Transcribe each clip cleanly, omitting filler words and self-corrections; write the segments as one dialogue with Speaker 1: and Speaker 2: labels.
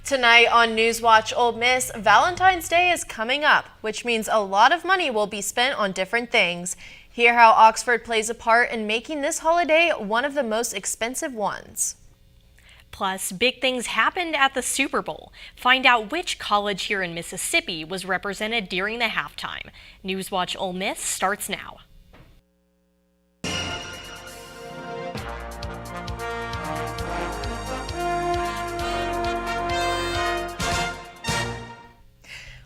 Speaker 1: Tonight on NewsWatch Ole Miss, Valentine's Day is coming up, which means a lot of money will be spent on different things. Hear how Oxford plays a part in making this holiday one of the most expensive ones.
Speaker 2: Plus, big things happened at the Super Bowl. Find out which college here in Mississippi was represented during the halftime. NewsWatch Ole Miss starts now.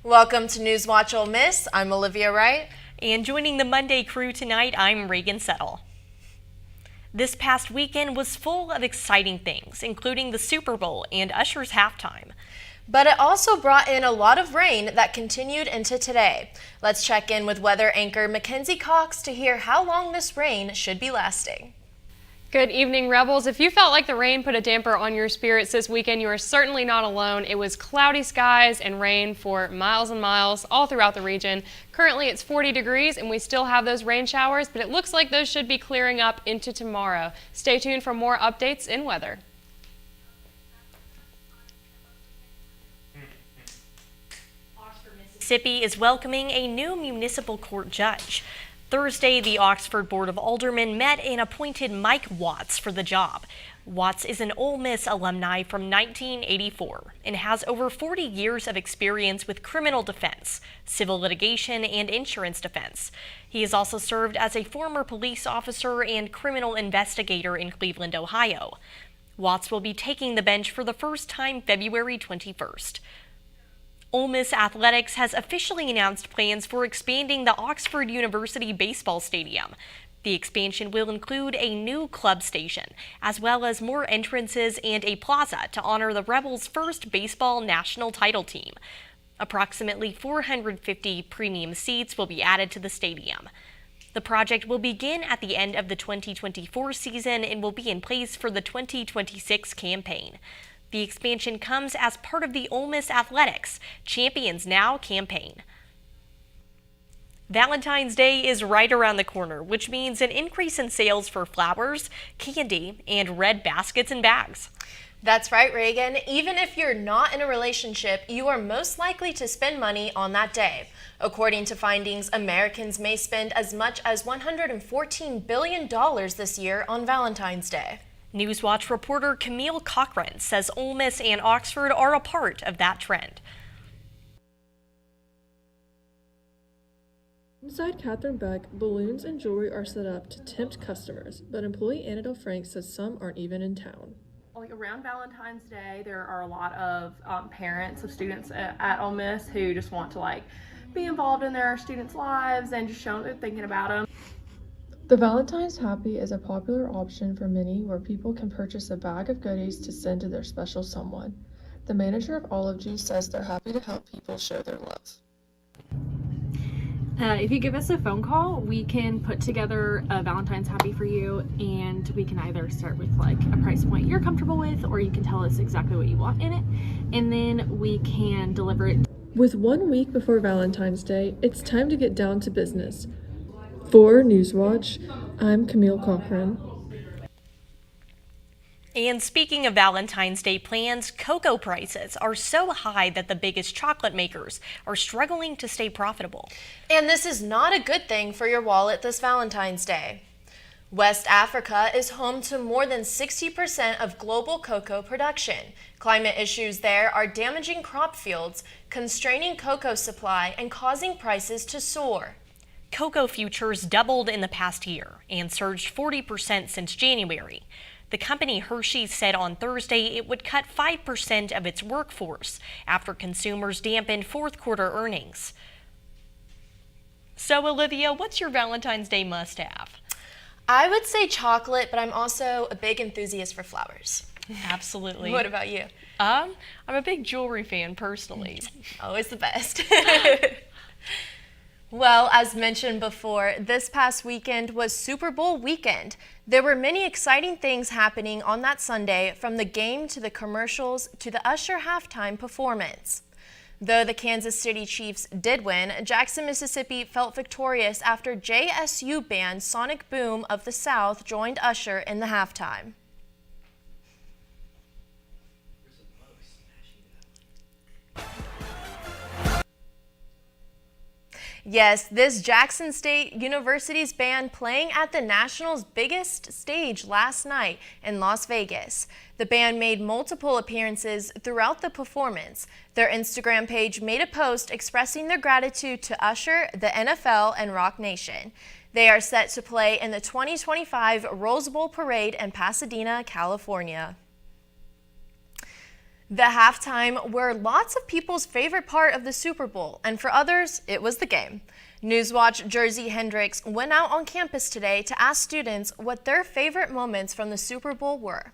Speaker 1: Welcome to NewsWatch Ole Miss. I'm Olivia Wright.
Speaker 2: And joining the Monday crew tonight, I'm Reagan Settle. This past weekend was full of exciting things, including the Super Bowl and Usher's halftime.
Speaker 1: But it also brought in a lot of rain that continued into today. Let's check in with weather anchor Mackenzie Cox to hear how long this rain should be lasting.
Speaker 3: Good evening, Rebels. If you felt like the rain put a damper on your spirits this weekend, you are certainly not alone. It was cloudy skies and rain for miles and miles all throughout the region. Currently, it's 40 degrees and we still have those rain showers, but it looks like those should be clearing up into tomorrow. Stay tuned for more updates in weather.
Speaker 2: Mississippi is welcoming a new municipal court judge. Thursday, the Oxford Board of Aldermen met and appointed Mike Watts for the job. Watts is an Ole Miss alumni from 1984 and has over 40 years of experience with criminal defense, civil litigation, and insurance defense. He has also served as a former police officer and criminal investigator in Cleveland, Ohio. Watts will be taking the bench for the first time February 21st. Ole Miss Athletics has officially announced plans for expanding the Oxford University Baseball Stadium. The expansion will include a new club station, as well as more entrances and a plaza to honor the Rebels' first baseball national title team. Approximately 450 premium seats will be added to the stadium. The project will begin at the end of the 2024 season and will be in place for the 2026 campaign. The expansion comes as part of the Ole Miss Athletics Champions Now campaign. Valentine's Day is right around the corner, which means an increase in sales for flowers, candy, and red baskets and bags.
Speaker 1: That's right, Reagan. Even if you're not in a relationship, you are most likely to spend money on that day. According to findings, Americans may spend as much as $114 billion this year on Valentine's Day.
Speaker 2: NewsWatch reporter Camille Cochran says Ole Miss and Oxford are a part of that trend.
Speaker 4: Inside Catherine Beck, balloons and jewelry are set up to tempt customers, but employee Annabelle Frank says some aren't even in town.
Speaker 5: Like around Valentine's Day, there are a lot of parents of students at Ole Miss who just want to be involved in their students' lives and just show them they're thinking about them.
Speaker 4: The Valentine's Happy is a popular option for many where people can purchase a bag of goodies to send to their special someone. The manager of Olive Juice says they're happy to help people show their love.
Speaker 6: If you give us a phone call, we can put together a Valentine's Happy for you, and we can either start with a price point you're comfortable with, or you can tell us exactly what you want in it, and then we can deliver it.
Speaker 4: With 1 week before Valentine's Day, it's time to get down to business. For NewsWatch, I'm Camille Cochran.
Speaker 2: And speaking of Valentine's Day plans, cocoa prices are so high that the biggest chocolate makers are struggling to stay profitable.
Speaker 1: And this is not a good thing for your wallet this Valentine's Day. West Africa is home to more than 60% of global cocoa production. Climate issues there are damaging crop fields, constraining cocoa supply, and causing prices to soar.
Speaker 2: Cocoa futures doubled in the past year and surged 40% since January. The company Hershey said on Thursday it would cut 5% of its workforce after consumers dampened fourth quarter earnings. So, Olivia, what's your Valentine's Day must-have?
Speaker 1: I would say chocolate, but I'm also a big enthusiast for flowers.
Speaker 2: Absolutely.
Speaker 1: What about you?
Speaker 2: I'm a big jewelry fan personally.
Speaker 1: Always the best. Well, as mentioned before, this past weekend was Super Bowl weekend. There were many exciting things happening on that Sunday, from the game to the commercials to the Usher halftime performance. Though the Kansas City Chiefs did win, Jackson, Mississippi felt victorious after JSU band Sonic Boom of the South joined Usher in the halftime. Yes, this Jackson State University's band playing at the Nationals' biggest stage last night in Las Vegas. The band made multiple appearances throughout the performance. Their Instagram page made a post expressing their gratitude to Usher, the NFL, and Rock Nation. They are set to play in the 2025 Rose Bowl Parade in Pasadena, California. The halftime were lots of people's favorite part of the Super Bowl, and for others, it was the game. NewsWatch Jersey Hendricks went out on campus today to ask students what their favorite moments from the Super Bowl were.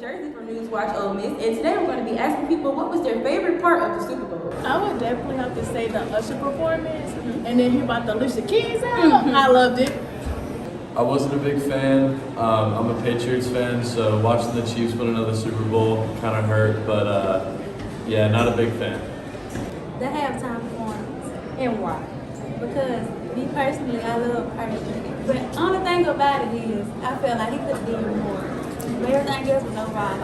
Speaker 7: Jersey from NewsWatch Ole Miss, and today we're going to be asking people what was their favorite part of the Super Bowl.
Speaker 8: I would definitely have to say the Usher performance, and then hear about the Alicia Keys album. I loved it.
Speaker 9: I wasn't a big fan. I'm a Patriots fan, so watching the Chiefs win another Super Bowl kind of hurt, but yeah, not a big fan.
Speaker 7: The halftime performance. And why? Because me personally, I love Usher. But the only thing about it is, I felt like he could have done more. But everything else was overall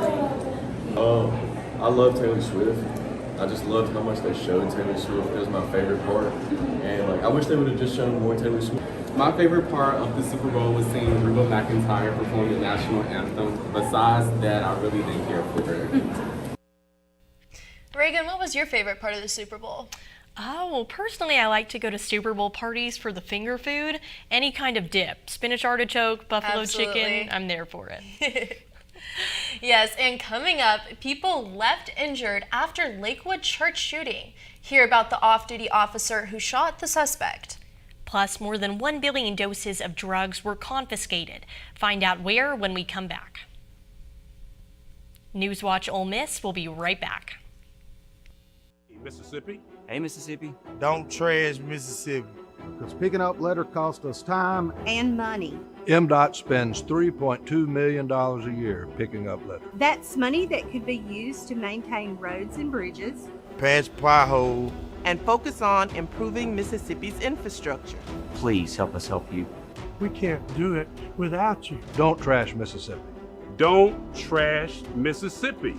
Speaker 7: great.
Speaker 10: I love Taylor Swift. I just loved how much they showed Taylor Swift. It was my favorite part. And I wish they would have just shown more Taylor Swift.
Speaker 11: My favorite part of the Super Bowl was seeing Reba McEntire perform the national anthem. Besides that, I really didn't care for her.
Speaker 1: Reagan, what was your favorite part of the Super Bowl?
Speaker 2: Oh, well, personally, I like to go to Super Bowl parties for the finger food. Any kind of dip, spinach artichoke, buffalo chicken, I'm there for it.
Speaker 1: Yes, and coming up, people left injured after Lakewood church shooting. Hear about the off-duty officer who shot the suspect.
Speaker 2: Plus, more than 1 billion doses of drugs were confiscated. Find out where when we come back. NewsWatch Ole Miss will be right back.
Speaker 12: Mississippi.
Speaker 13: Hey, Mississippi.
Speaker 12: Don't trash Mississippi.
Speaker 14: Because picking up litter costs us time
Speaker 15: and money.
Speaker 14: MDOT spends $3.2 million a year picking up litter.
Speaker 15: That's money that could be used to maintain roads and bridges,
Speaker 12: patch potholes,
Speaker 16: and focus on improving Mississippi's infrastructure.
Speaker 13: Please help us help you.
Speaker 12: We can't do it without you.
Speaker 14: Don't trash Mississippi.
Speaker 12: Don't trash Mississippi.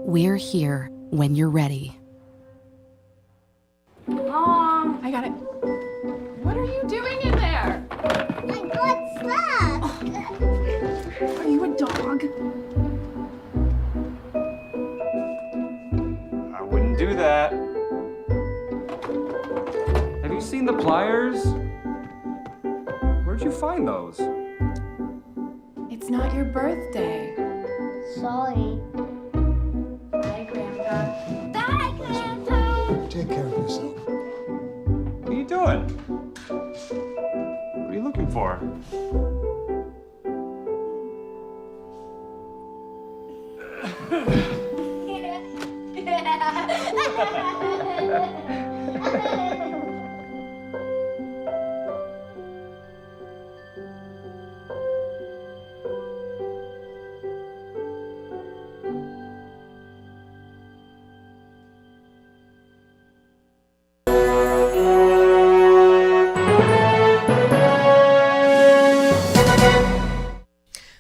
Speaker 17: We're here when you're ready.
Speaker 3: Mom, I got it. What are you doing in there?
Speaker 18: I got slapped.
Speaker 3: Are you a dog?
Speaker 11: I wouldn't do that. Have you seen the pliers? Where'd you find those?
Speaker 3: It's not your birthday.
Speaker 18: Sorry. Bye, Grandpa. Bye, Grandpa.
Speaker 14: Take care of yourself.
Speaker 11: What are you doing? What are you looking for?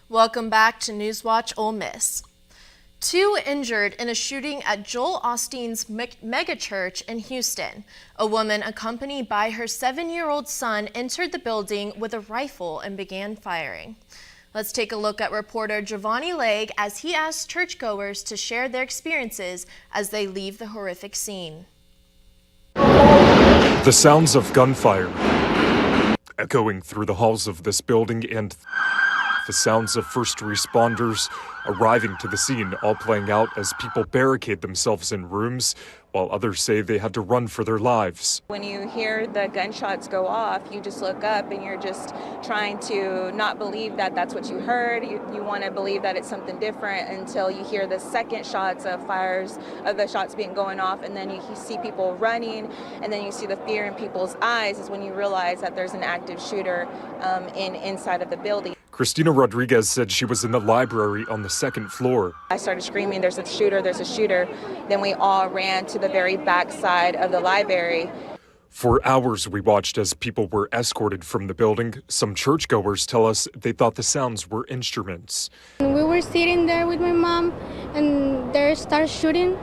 Speaker 1: Welcome back to NewsWatch Ole Miss. 2 injured in a shooting at Joel Osteen's megachurch in Houston. A woman accompanied by her 7-year-old son entered the building with a rifle and began firing. Let's take a look at reporter Giovanni Legg as he asked churchgoers to share their experiences as they leave the horrific scene.
Speaker 19: The sounds of gunfire echoing through the halls of this building and the sounds of first responders arriving to the scene, all playing out as people barricade themselves in rooms, while others say they had to run for their lives.
Speaker 20: When you hear the gunshots go off, you just look up and you're just trying to not believe that that's what you heard. You want to believe that it's something different until you hear the second shots of fires, of the shots being going off, and then you see people running, and then you see the fear in people's eyes is when you realize that there's an active shooter inside of the building.
Speaker 19: Christina Rodriguez said she was in the library on the second floor.
Speaker 20: I started screaming, there's a shooter, there's a shooter. Then we all ran to the very back side of the library.
Speaker 19: For hours, we watched as people were escorted from the building. Some churchgoers tell us they thought the sounds were instruments.
Speaker 21: We were sitting there with my mom, and they started shooting,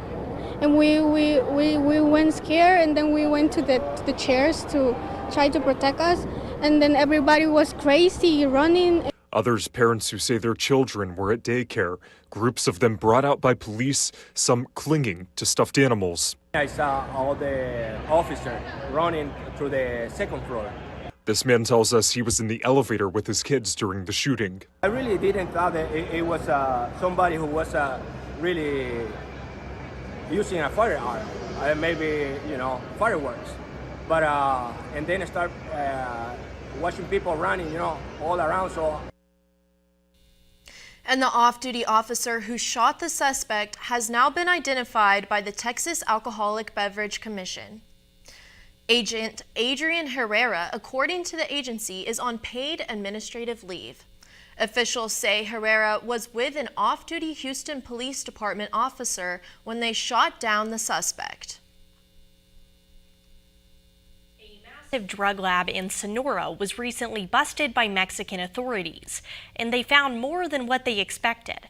Speaker 21: and we went scared, and then we went to the chairs to try to protect us, and then everybody was crazy, running.
Speaker 19: Others, parents who say their children were at daycare. Groups of them brought out by police, some clinging to stuffed animals.
Speaker 22: I saw all the officers running to the second floor.
Speaker 19: This man tells us he was in the elevator with his kids during the shooting.
Speaker 22: I really didn't thought that it was somebody who was really using a firearm, maybe, fireworks. But, and then I start watching people running, all around, so.
Speaker 1: And the off-duty officer who shot the suspect has now been identified by the Texas Alcoholic Beverage Commission. Agent Adrian Herrera, according to the agency, is on paid administrative leave. Officials say Herrera was with an off-duty Houston Police Department officer when they shot down the suspect.
Speaker 2: Drug lab in Sonora was recently busted by Mexican authorities, and they found more than what they expected.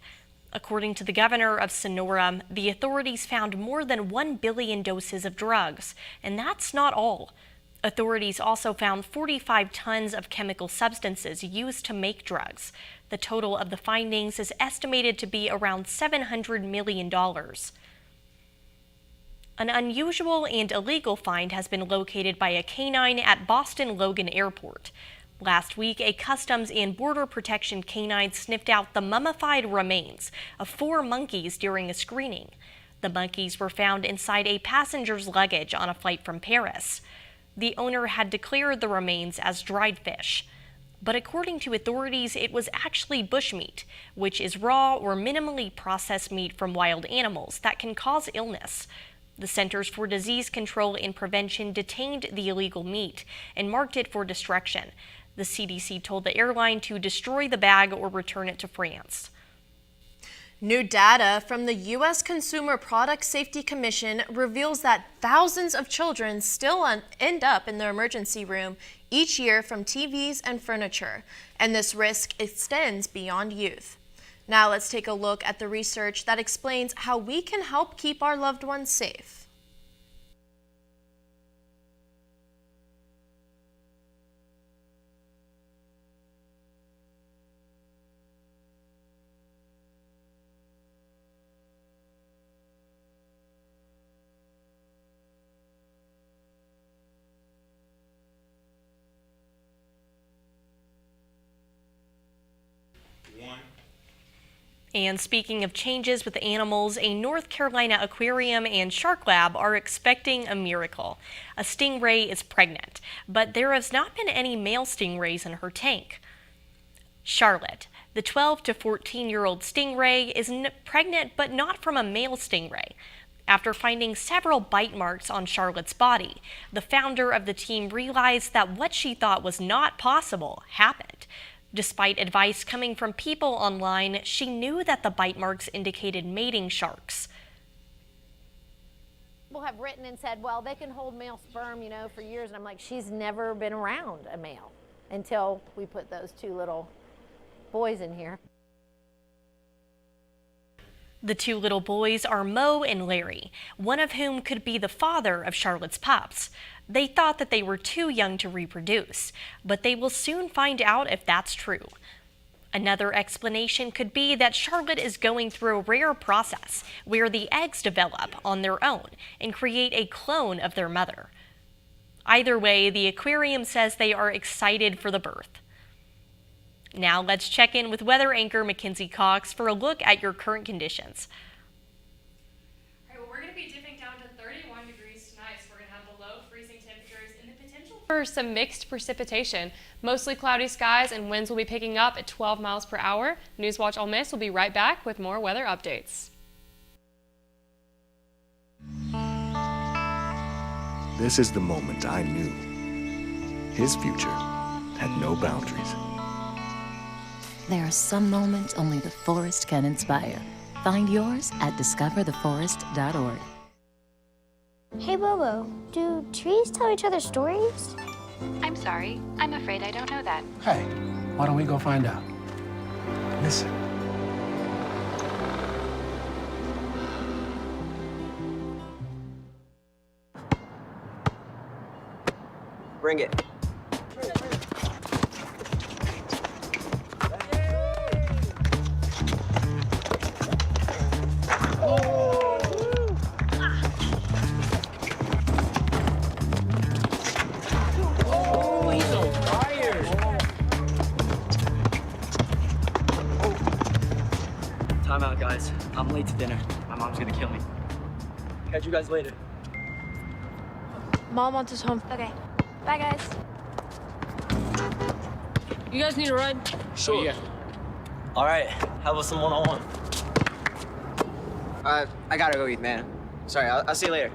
Speaker 2: According to the governor of Sonora, the authorities found more than 1 billion doses of drugs, and that's not all. Authorities also found 45 tons of chemical substances used to make drugs. The total of the findings is estimated to be around $700 million. An unusual and illegal find has been located by a canine at Boston Logan Airport. Last week, a Customs and Border Protection canine sniffed out the mummified remains of 4 monkeys during a screening. The monkeys were found inside a passenger's luggage on a flight from Paris. The owner had declared the remains as dried fish. But according to authorities, it was actually bushmeat, which is raw or minimally processed meat from wild animals that can cause illness. The Centers for Disease Control and Prevention detained the illegal meat and marked it for destruction. The CDC told the airline to destroy the bag or return it to France.
Speaker 1: New data from the U.S. Consumer Product Safety Commission reveals that thousands of children still end up in the emergency room each year from TVs and furniture, and this risk extends beyond youth. Now let's take a look at the research that explains how we can help keep our loved ones safe.
Speaker 2: And speaking of changes with animals, a North Carolina aquarium and shark lab are expecting a miracle. A stingray is pregnant, but there has not been any male stingrays in her tank. Charlotte, the 12 to 14-year-old stingray, is pregnant but not from a male stingray. After finding several bite marks on Charlotte's body, the founder of the team realized that what she thought was not possible happened. Despite advice coming from people online, she knew that the bite marks indicated mating sharks.
Speaker 23: People have written and said, well, they can hold male sperm, for years. And I'm like, she's never been around a male until we put those 2 little boys in here.
Speaker 2: The 2 little boys are Mo and Larry, one of whom could be the father of Charlotte's pups. They thought that they were too young to reproduce, but they will soon find out if that's true. Another explanation could be that Charlotte is going through a rare process where the eggs develop on their own and create a clone of their mother. Either way, the aquarium says they are excited for the birth. Now let's check in with weather anchor Mackenzie Cox for a look at your current conditions.
Speaker 3: All right, well, we're going to be dipping down to 31 degrees tonight, so we're going to have below freezing temperatures and the potential for some mixed precipitation. Mostly cloudy skies and winds will be picking up at 12 miles per hour. NewsWatch Ole Miss will be right back with more weather updates.
Speaker 4: This is the moment I knew his future had no boundaries.
Speaker 5: There are some moments only the forest can inspire. Find yours at discovertheforest.org.
Speaker 18: Hey Bobo, do trees tell each other stories?
Speaker 6: I'm sorry. I'm afraid I don't know that.
Speaker 24: Hey, why don't we go find out? Listen.
Speaker 25: Bring it.
Speaker 26: Time out, guys. I'm late to dinner. My mom's gonna kill me. Catch you guys later.
Speaker 23: Mom wants us home.
Speaker 18: Okay. Bye, guys.
Speaker 27: You guys need a ride?
Speaker 26: Sure. Yeah. All right. How about some one-on-one?
Speaker 25: I gotta go eat, man. Sorry, I'll see you later.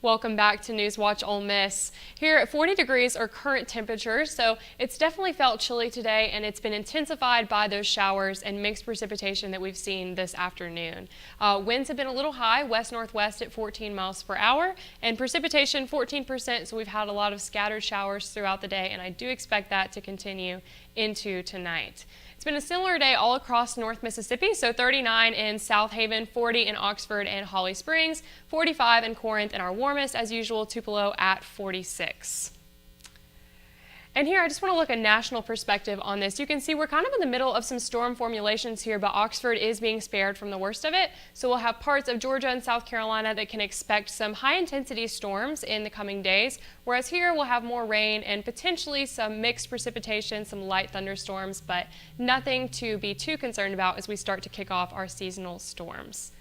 Speaker 3: Welcome back to NewsWatch Ole Miss. Here at 40 degrees are current temperatures, so it's definitely felt chilly today, and it's been intensified by those showers and mixed precipitation that we've seen this afternoon. Winds have been a little high, west-northwest at 14 miles per hour, and precipitation 14%, so we've had a lot of scattered showers throughout the day, and I do expect that to continue into tonight. It's been a similar day all across North Mississippi, so 39 in South Haven, 40 in Oxford and Holly Springs, 45 in Corinth, and our warmest, as usual, Tupelo at 46. And here I just want to look at national perspective on this. You can see we're kind of in the middle of some storm formulations here, but Oxford is being spared from the worst of it. So we'll have parts of Georgia and South Carolina that can expect some high-intensity storms in the coming days, whereas here we'll have more rain and potentially some mixed precipitation, some light thunderstorms, but nothing to be too concerned about as we start to kick off our seasonal storms.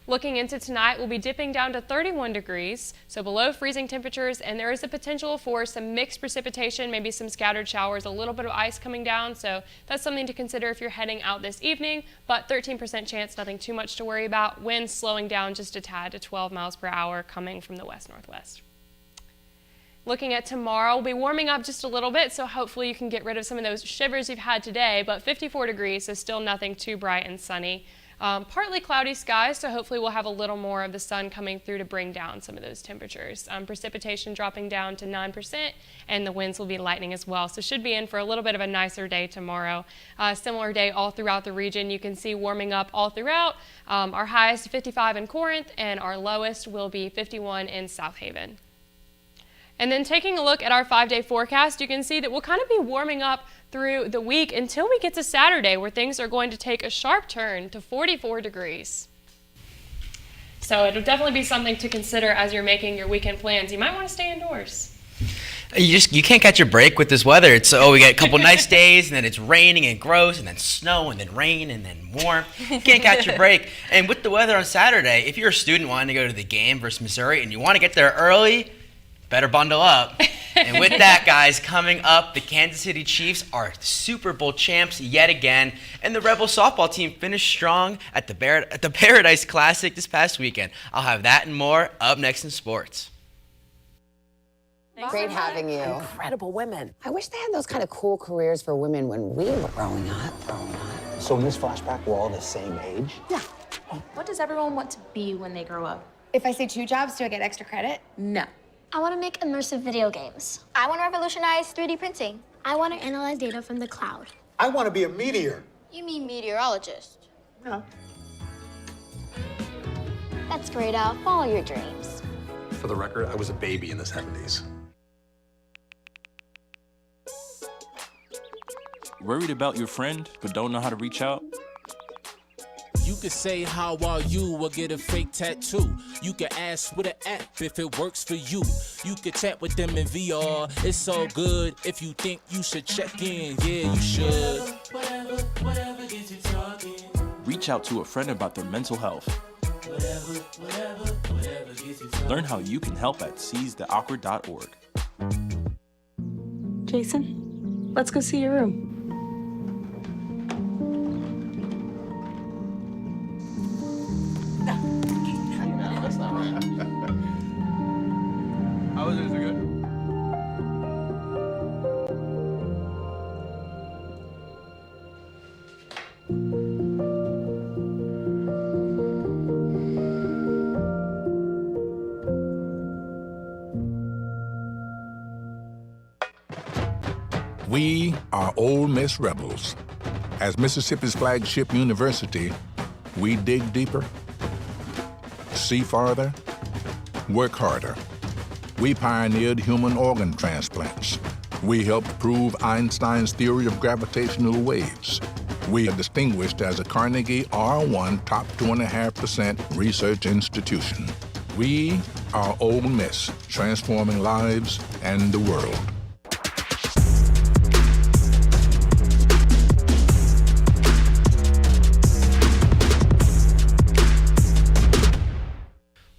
Speaker 3: Looking into tonight, we'll be dipping down to 31 degrees, so below freezing temperatures, and there is a potential for some mixed precipitation, maybe some scattered showers, a little bit of ice coming down, so that's something to consider if you're heading out this evening, but 13% chance, nothing too much to worry about. Winds slowing down just a tad to 12 miles per hour coming from the west-northwest. Looking at tomorrow, we'll be warming up just a little bit, so hopefully you can get rid of some of those shivers you've had today, but 54 degrees, so still nothing too bright and sunny. Partly cloudy skies, so hopefully we'll have a little more of the sun coming through to bring down some of those temperatures. Precipitation dropping down to 9%, and the winds will be lightning as well, so should be in for a little bit of a nicer day tomorrow. Similar day all throughout the region. You can see warming up all throughout. Our highest 55 in Corinth, and our lowest will be 51 in South Haven. And then taking a look at our 5-day forecast, you can see that we'll kind of be warming up through the week until we get to Saturday, where things are going to take a sharp turn to 44 degrees. So it'll definitely be something to consider as you're making your weekend plans. You might want to stay indoors.
Speaker 28: You can't catch a break with this weather. It's we get a couple nice days, and then it's raining and gross, and then snow, and then rain, and then warm. You can't catch a break. And with the weather on Saturday, if you're a student wanting to go to the game versus Missouri and you want to get there early, better bundle up. And with that, guys, coming up, the Kansas City Chiefs are Super Bowl champs yet again, and the Rebel softball team finished strong at the Paradise Classic this past weekend. I'll have that and more up next in sports.
Speaker 7: Great having you.
Speaker 8: Incredible women. I wish they had those kind of cool careers for women when we were growing up.
Speaker 9: So in this flashback, we're all the same age?
Speaker 8: Yeah.
Speaker 10: What does everyone want to be when they grow up?
Speaker 18: If I say 2 jobs, do I get extra credit?
Speaker 10: No.
Speaker 18: I want to make immersive video games. I want to revolutionize 3D printing. I want to analyze data from the cloud.
Speaker 9: I want to be a meteor.
Speaker 18: You mean meteorologist?
Speaker 9: No.
Speaker 18: That's great, Al. Follow your dreams.
Speaker 9: For the record, I was a baby in the 70s.
Speaker 13: Worried about your friend, but don't know how to reach out?
Speaker 15: You could say, how are you, or get a fake tattoo. You could ask with an app if it works for you. You could chat with them in VR, it's all good. If you think you should check in, yeah, you should.
Speaker 13: Whatever gets you talking. Reach out to a friend about their mental health. Whatever gets you talking. Learn how you can help at seizetheawkward.org.
Speaker 10: Jason, let's go see your room.
Speaker 9: That's not right. How was it? Is it good?
Speaker 16: We are Ole Miss Rebels. As Mississippi's flagship university, we dig deeper, see farther, work harder. We pioneered human organ transplants. We helped prove Einstein's theory of gravitational waves. We are distinguished as a Carnegie R1 top 2.5% research institution. We are Ole Miss, transforming lives and the world.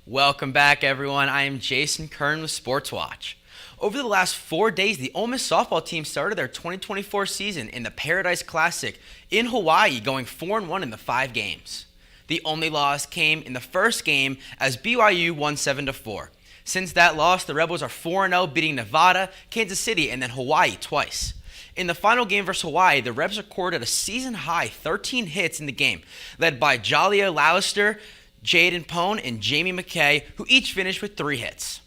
Speaker 28: Welcome back, everyone. I am Jason Kern with Sports Watch. Over the last 4 days, the Ole Miss softball team started their 2024 season in the Paradise Classic in Hawaii, going 4-1 in the 5 games. The only loss came in the first game as BYU won 7-4. Since that loss, the Rebels are 4-0, beating Nevada, Kansas City, and then Hawaii twice. In the final game versus Hawaii, the Rebs recorded a season-high 13 hits in the game, led by Jalia Lauster, Jaden Pone, and Jamie McKay, who each finished with 3 hits.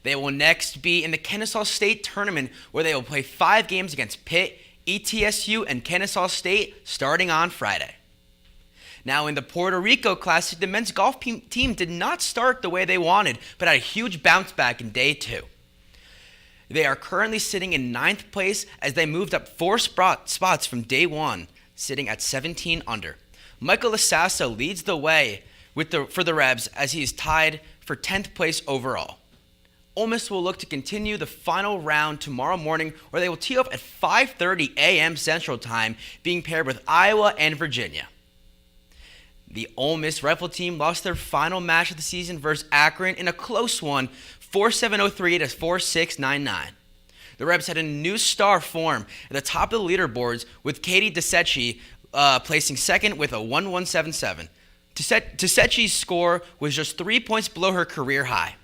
Speaker 28: They will next be in the Kennesaw State Tournament, where they will play 5 games against Pitt, ETSU, and Kennesaw State starting on Friday. Now in the Puerto Rico Classic, the men's golf team did not start the way they wanted, but had a huge bounce back in day 2. They are currently sitting in 9th place as they moved up 4 spots from day 1, sitting at 17 under. Michael Lasasso leads the way for the Rebs as he is tied for 10th place overall. Ole Miss will look to continue the final round tomorrow morning, where they will tee off at 5:30 a.m. Central Time, being paired with Iowa and Virginia. The Ole Miss rifle team lost their final match of the season versus Akron in a close one, 4-7-0-3 to 4-6-9-9. The Rebs had a new star form at the top of the leaderboards, with Katie DeSecchi placing second with a 1-1-7-7. Tesecchi's score was just 3 points below her career high.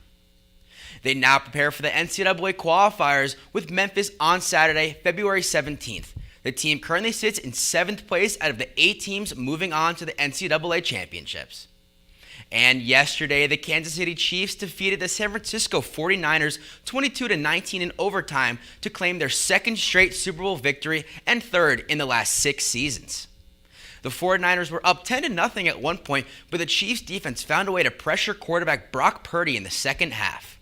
Speaker 28: They now prepare for the NCAA qualifiers with Memphis on Saturday, February 17th. The team currently sits in 7th place out of the 8 teams moving on to the NCAA championships. And yesterday, the Kansas City Chiefs defeated the San Francisco 49ers 22-19 in overtime to claim their 2nd straight Super Bowl victory and 3rd in the last 6 seasons. The 49ers were up 10-0 at one point, but the Chiefs' defense found a way to pressure quarterback Brock Purdy in the second half.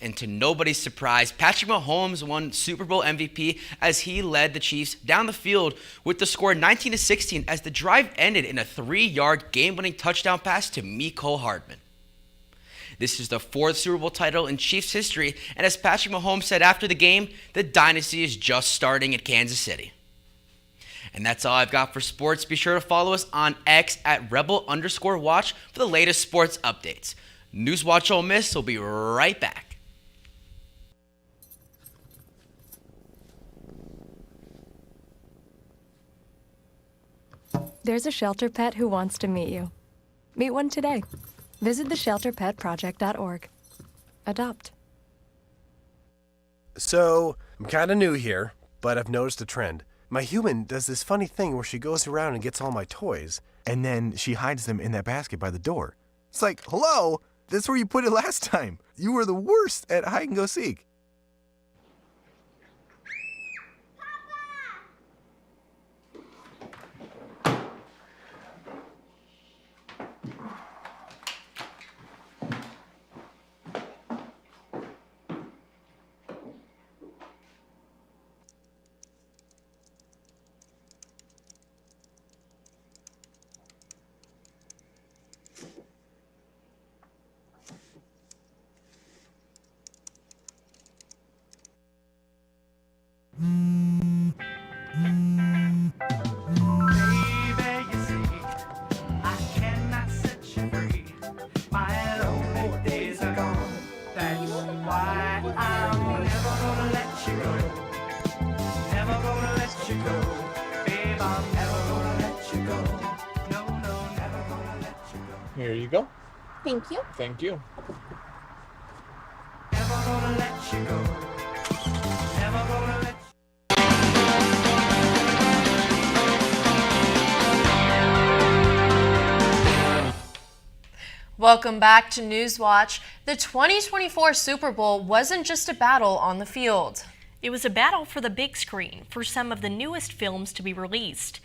Speaker 28: And to nobody's surprise, Patrick Mahomes won Super Bowl MVP as he led the Chiefs down the field with the score 19-16 as the drive ended in a 3-yard game-winning touchdown pass to Mecole Hardman. This is the 4th Super Bowl title in Chiefs history, and as Patrick Mahomes said after the game, the dynasty is just starting at Kansas City. And that's all I've got for sports. Be sure to follow us on X at @rebel_watch for the latest sports updates. NewsWatch Ole Miss will be right back.
Speaker 7: There's a shelter pet who wants to meet you. Meet one today. Visit theshelterpetproject.org. Adopt.
Speaker 11: So, I'm kind of new here, but I've noticed a trend. My human does this funny thing where she goes around and gets all my toys, and then she hides them in that basket by the door. It's like, hello, that's where you put it last time. You were the worst at hide and go seek.
Speaker 12: Here you go.
Speaker 10: Thank you.
Speaker 12: Thank you.
Speaker 1: Welcome back to NewsWatch. The 2024 Super Bowl wasn't just a battle on the field.
Speaker 2: It was a battle for the big screen for some of the newest films to be released.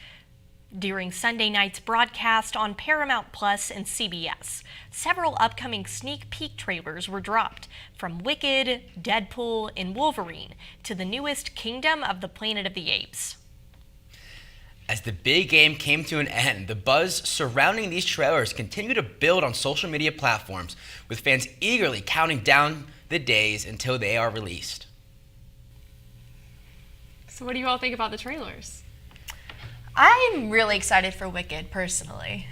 Speaker 2: During Sunday night's broadcast on Paramount Plus and CBS, several upcoming sneak peek trailers were dropped, from Wicked, Deadpool, and Wolverine to the newest Kingdom of the Planet of the Apes.
Speaker 28: As the big game came to an end, the buzz surrounding these trailers continued to build on social media platforms, with fans eagerly counting down the days until they are released.
Speaker 3: So what do you all think about the trailers?
Speaker 1: I'm really excited for Wicked, personally.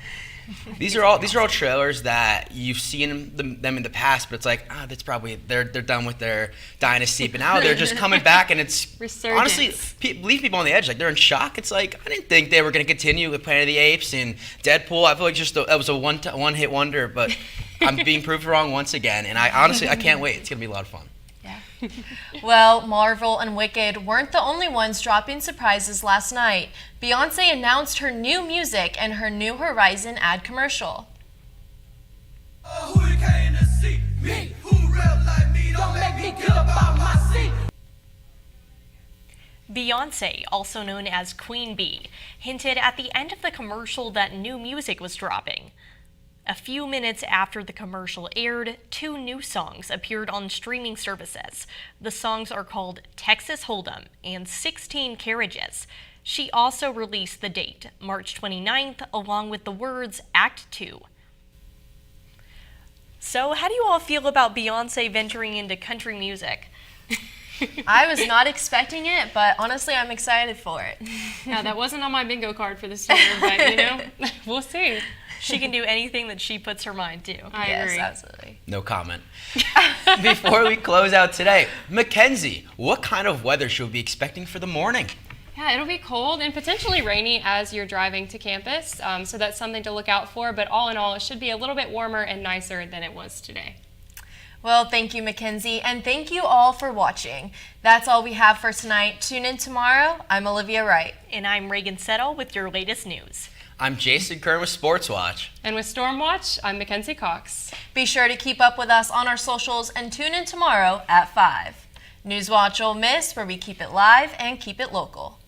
Speaker 28: These are all trailers that you've seen them in the past, but it's like, that's probably they're done with their dynasty, but now they're just coming back, and it's
Speaker 3: Resurgence.
Speaker 28: Honestly leave people on the edge. Like, they're in shock. It's like, I didn't think they were going to continue with Planet of the Apes and Deadpool. I feel like that was a one hit wonder, but I'm being proved wrong once again, and I can't wait. It's going to be a lot of fun.
Speaker 1: Well, Marvel and Wicked weren't the only ones dropping surprises last night. Beyonce announced her new music and her New Horizon ad commercial.
Speaker 2: Beyonce, also known as Queen Bee, hinted at the end of the commercial that new music was dropping. A few minutes after the commercial aired, 2 new songs appeared on streaming services. The songs are called Texas Hold'em and 16 Carriages. She also released the date, March 29th, along with the words Act 2. So how do you all feel about Beyonce venturing into country music?
Speaker 1: I was not expecting it, but honestly, I'm excited for it.
Speaker 3: Yeah, that wasn't on my bingo card for this year, but we'll see.
Speaker 2: She can do anything that she puts her mind to.
Speaker 3: I agree.
Speaker 1: Absolutely.
Speaker 28: No comment. Before we close out today, Mackenzie, what kind of weather should we be expecting for the morning?
Speaker 3: Yeah, it'll be cold and potentially rainy as you're driving to campus, so that's something to look out for. But all in all, it should be a little bit warmer and nicer than it was today.
Speaker 1: Well, thank you, Mackenzie, and thank you all for watching. That's all we have for tonight. Tune in tomorrow. I'm Olivia Wright.
Speaker 2: And I'm Reagan Settle with your latest news.
Speaker 28: I'm Jason Kern with Sports Watch.
Speaker 3: And with Storm Watch, I'm Mackenzie Cox.
Speaker 1: Be sure to keep up with us on our socials and tune in tomorrow at 5. NewsWatch Ole Miss, where we keep it live and keep it local.